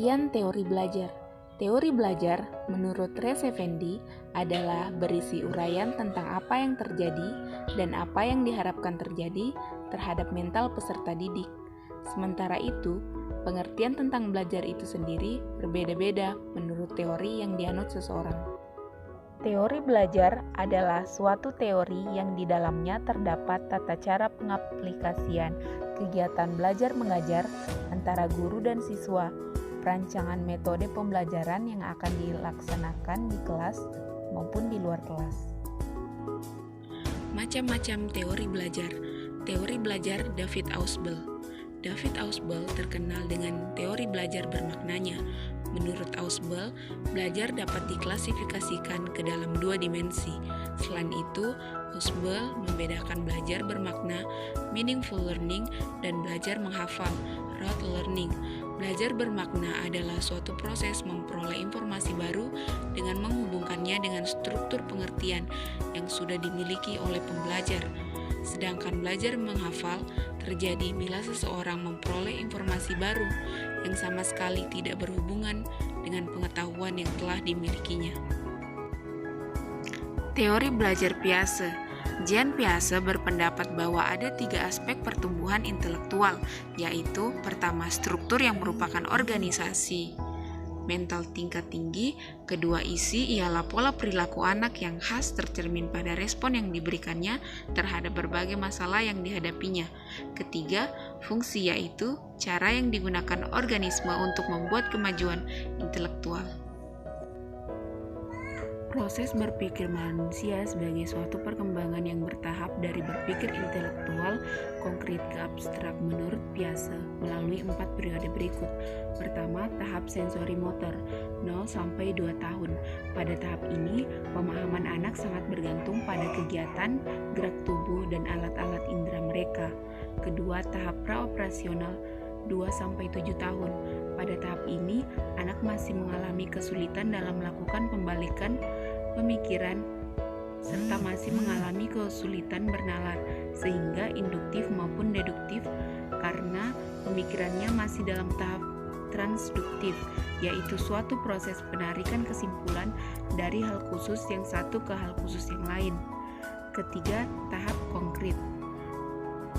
Pengertian teori belajar. Teori belajar, menurut Res Effendi, adalah berisi uraian tentang apa yang terjadi dan apa yang diharapkan terjadi terhadap mental peserta didik. Sementara itu, pengertian tentang belajar itu sendiri berbeda-beda menurut teori yang dianut seseorang. Teori belajar adalah suatu teori yang di dalamnya terdapat tata cara pengaplikasian kegiatan belajar mengajar antara guru dan siswa, perancangan metode pembelajaran yang akan dilaksanakan di kelas maupun di luar kelas. Macam-macam teori belajar. Teori belajar David Ausubel. David Ausubel terkenal dengan teori belajar bermaknanya. Menurut Ausubel, belajar dapat diklasifikasikan ke dalam dua dimensi. Selain itu, Ausubel membedakan belajar bermakna, meaningful learning, dan belajar menghafal, rote learning. Belajar bermakna adalah suatu proses memperoleh informasi baru dengan menghubungkannya dengan struktur pengertian yang sudah dimiliki oleh pembelajar. Sedangkan belajar menghafal terjadi bila seseorang memperoleh informasi baru yang sama sekali tidak berhubungan dengan pengetahuan yang telah dimilikinya. Teori belajar Piaget. Jean Piaget berpendapat bahwa ada 3 aspek pertumbuhan intelektual, yaitu pertama, struktur yang merupakan organisasi mental tingkat tinggi, kedua, isi ialah pola perilaku anak yang khas tercermin pada respon yang diberikannya terhadap berbagai masalah yang dihadapinya, ketiga, fungsi yaitu cara yang digunakan organisme untuk membuat kemajuan intelektual. Proses berpikir manusia sebagai suatu perkembangan yang bertahap dari berpikir intelektual konkret ke abstrak menurut Piaget melalui 4 periode berikut. Pertama, tahap sensori motor 0 sampai 2 tahun. Pada tahap ini, pemahaman anak sangat bergantung pada kegiatan, gerak tubuh, dan alat-alat indera mereka. Kedua, tahap praoperasional 2 sampai 7 tahun. Pada tahap ini, anak masih mengalami kesulitan dalam melakukan pembalikan pemikiran serta masih mengalami kesulitan bernalar, sehingga induktif maupun deduktif karena pemikirannya masih dalam tahap transduktif, yaitu suatu proses penarikan kesimpulan dari hal khusus yang satu ke hal khusus yang lain. Ketiga, tahap konkret.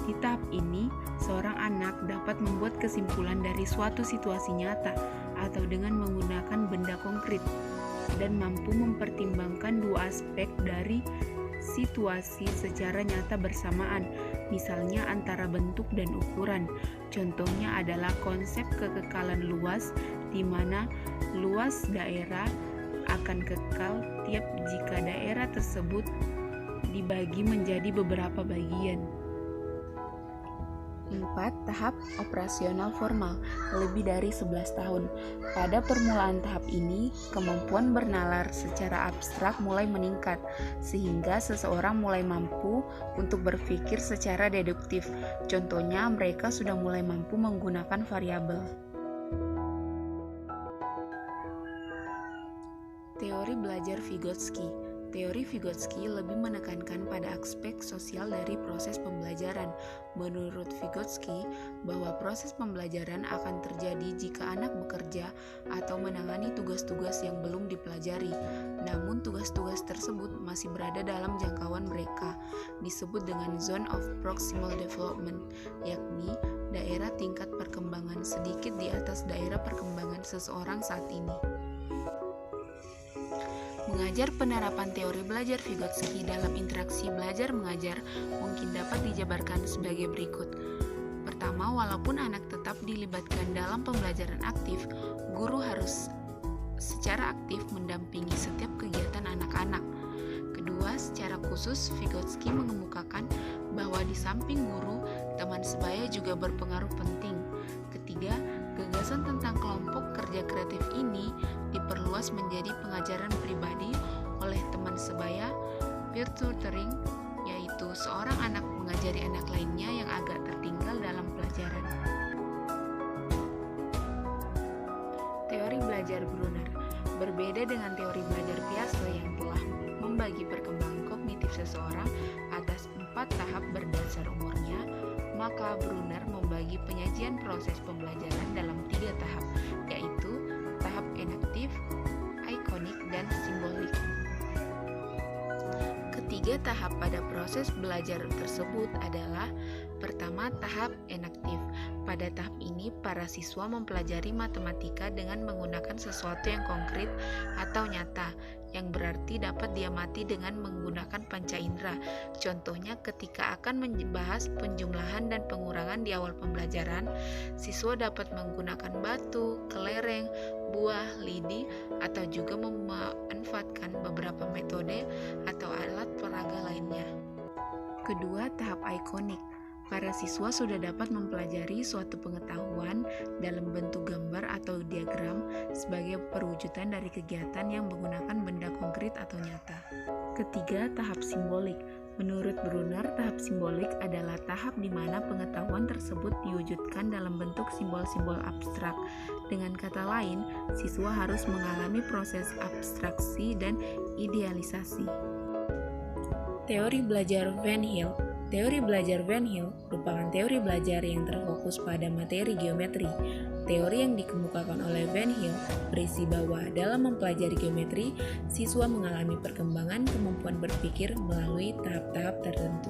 Di tahap ini, seorang anak dapat membuat kesimpulan dari suatu situasi nyata atau dengan menggunakan benda konkret dan mampu mempertimbangkan 2 aspek dari situasi secara nyata bersamaan, misalnya antara bentuk dan ukuran. Contohnya adalah konsep kekekalan luas, di mana luas daerah akan kekal tiap jika daerah tersebut dibagi menjadi beberapa bagian. 4. Tahap operasional formal, lebih dari 11 tahun. Pada permulaan tahap ini, kemampuan bernalar secara abstrak mulai meningkat, sehingga seseorang mulai mampu untuk berpikir secara deduktif. Contohnya, mereka sudah mulai mampu menggunakan variabel. Teori belajar Vygotsky. Teori Vygotsky lebih menekankan pada aspek sosial dari proses pembelajaran. Menurut Vygotsky, bahwa proses pembelajaran akan terjadi jika anak bekerja atau menangani tugas-tugas yang belum dipelajari. Namun tugas-tugas tersebut masih berada dalam jangkauan mereka, disebut dengan zone of proximal development, yakni daerah tingkat perkembangan sedikit di atas daerah perkembangan seseorang saat ini. Mengajar penerapan teori belajar Vygotsky dalam interaksi belajar mengajar mungkin dapat dijabarkan sebagai berikut. Pertama, walaupun anak tetap dilibatkan dalam pembelajaran aktif, guru harus secara aktif mendampingi setiap kegiatan anak-anak. Kedua, secara khusus Vygotsky mengemukakan bahwa di samping guru, teman sebaya juga berpengaruh penting. Ketiga, gagasan tentang kelompok kerja kreatif ini diperluas menjadi pengajaran pribadi oleh teman sebaya, peer tutoring, yaitu seorang anak mengajari anak lainnya yang agak tertinggal dalam pelajaran. Teori belajar Brunner berbeda dengan teori belajar Piaget yang telah membagi perkembangan kognitif seseorang atas 4 tahap berdasar umurnya. Maka Brunner membagi penyajian proses pembelajaran dalam 3 tahap, yaitu tahap enaktif, ikonik, dan simbolik. Ketiga tahap pada proses belajar tersebut adalah: pertama, tahap enaktif. Pada tahap ini, para siswa mempelajari matematika dengan menggunakan sesuatu yang konkret atau nyata, yang berarti dapat diamati dengan menggunakan panca indera. Contohnya, ketika akan membahas penjumlahan dan pengurangan di awal pembelajaran, siswa dapat menggunakan batu, kelereng, buah, lidi, atau juga memanfaatkan beberapa metode atau alat peraga lainnya. Kedua, tahap ikonik. Para siswa sudah dapat mempelajari suatu pengetahuan dalam bentuk gambar atau diagram sebagai perwujudan dari kegiatan yang menggunakan benda konkret atau nyata. Ketiga, tahap simbolik. Menurut Brunner, tahap simbolik adalah tahap di mana pengetahuan tersebut diwujudkan dalam bentuk simbol-simbol abstrak. Dengan kata lain, siswa harus mengalami proses abstraksi dan idealisasi. Teori belajar Van Hill. Teori belajar Van Hill merupakan teori belajar yang terfokus pada materi geometri. Teori yang dikemukakan oleh Van Hill berisi bahwa dalam mempelajari geometri, siswa mengalami perkembangan kemampuan berpikir melalui tahap-tahap tertentu.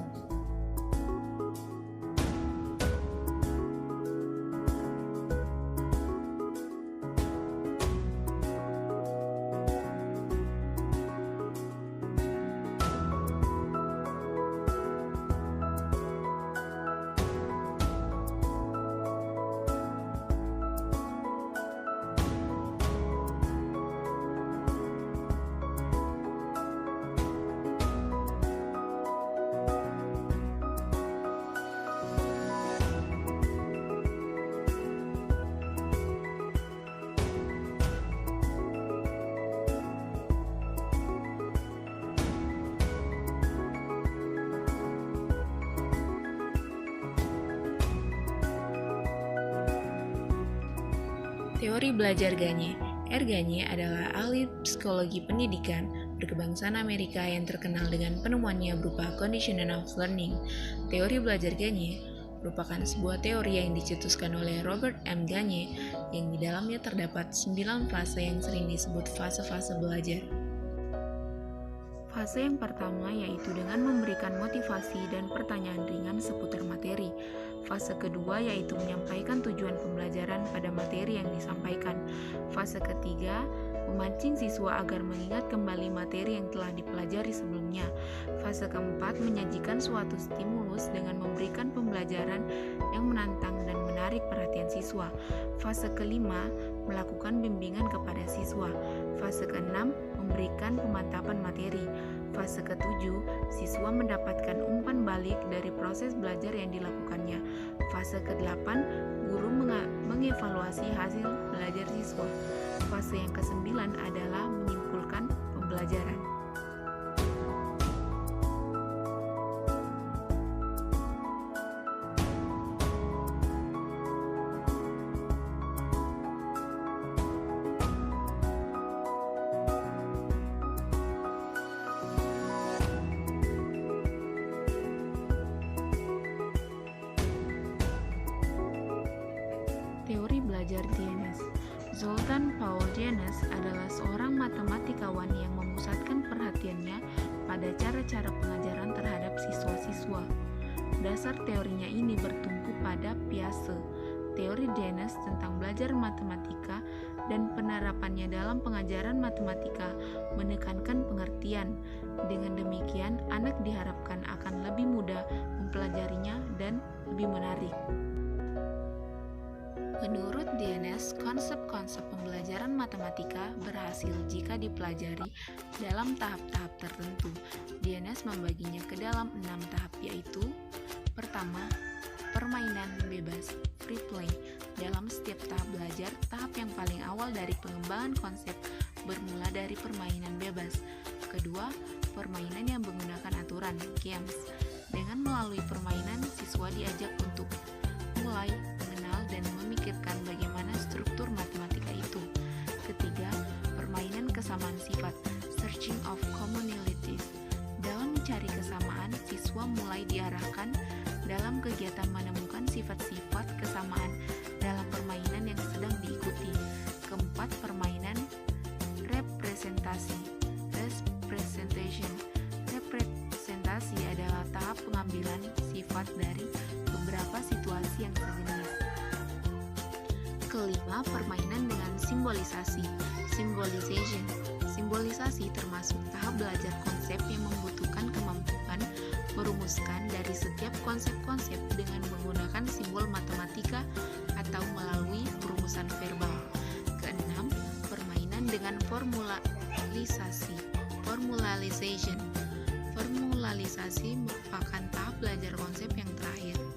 Teori belajar Gagne. R. Gagne adalah ahli psikologi pendidikan berkebangsaan Amerika yang terkenal dengan penemuannya berupa condition of learning. Teori belajar Gagne merupakan sebuah teori yang dicetuskan oleh Robert M. Gagne yang di dalamnya terdapat 9 fase yang sering disebut fase-fase belajar. Fase yang pertama yaitu dengan memberikan motivasi dan pertanyaan ringan seputar materi. Fase kedua yaitu menyampaikan tujuan pembelajaran pada materi yang disampaikan. Fase ketiga, memancing siswa agar mengingat kembali materi yang telah dipelajari sebelumnya. Fase keempat, menyajikan suatu stimulus dengan memberikan pembelajaran yang menantang dan menarik perhatian siswa. Fase kelima, melakukan bimbingan kepada siswa. Fase keenam, memberikan pemantapan materi. Fase ketujuh, siswa mendapatkan umpan balik dari proses belajar yang dilakukannya. Fase ke-8, guru mengevaluasi hasil belajar siswa. Fase yang ke-9 adalah menyimpulkan pembelajaran. Teori belajar Dienes. Zoltan Paul Dienes adalah seorang matematikawan yang memusatkan perhatiannya pada cara-cara pengajaran terhadap siswa-siswa. Dasar teorinya ini bertumpu pada Piaget. Teori Dienes tentang belajar matematika dan penerapannya dalam pengajaran matematika menekankan pengertian. Dengan demikian, anak diharapkan akan lebih mudah mempelajarinya dan lebih menarik. Menurut Dienes, konsep-konsep pembelajaran matematika berhasil jika dipelajari dalam tahap-tahap tertentu. Dienes membaginya ke dalam 6 tahap, yaitu: pertama, permainan bebas, free play. Dalam setiap tahap belajar, tahap yang paling awal dari pengembangan konsep bermula dari permainan bebas. Kedua, permainan yang menggunakan aturan, games. Dengan melalui permainan, siswa diajak untuk mulai mengenal dan memikirkan bagaimana struktur matematika itu. Ketiga, permainan kesamaan sifat, searching of commonalities. Dalam mencari kesamaan, siswa mulai diarahkan dalam kegiatan menemukan sifat-sifat kesamaan dalam permainan yang sedang diikuti. Keempat, permainan representasi. Representasi adalah tahap pengambilan sifat dari beberapa situasi yang sejenis. Kelima, permainan dengan simbolisasi. Simbolisasi termasuk tahap belajar konsep yang membutuhkan kemampuan merumuskan dari setiap konsep-konsep dengan menggunakan simbol matematika atau melalui perumusan verbal. Keenam, permainan dengan formalisasi. Formalisasi merupakan tahap belajar konsep yang terakhir.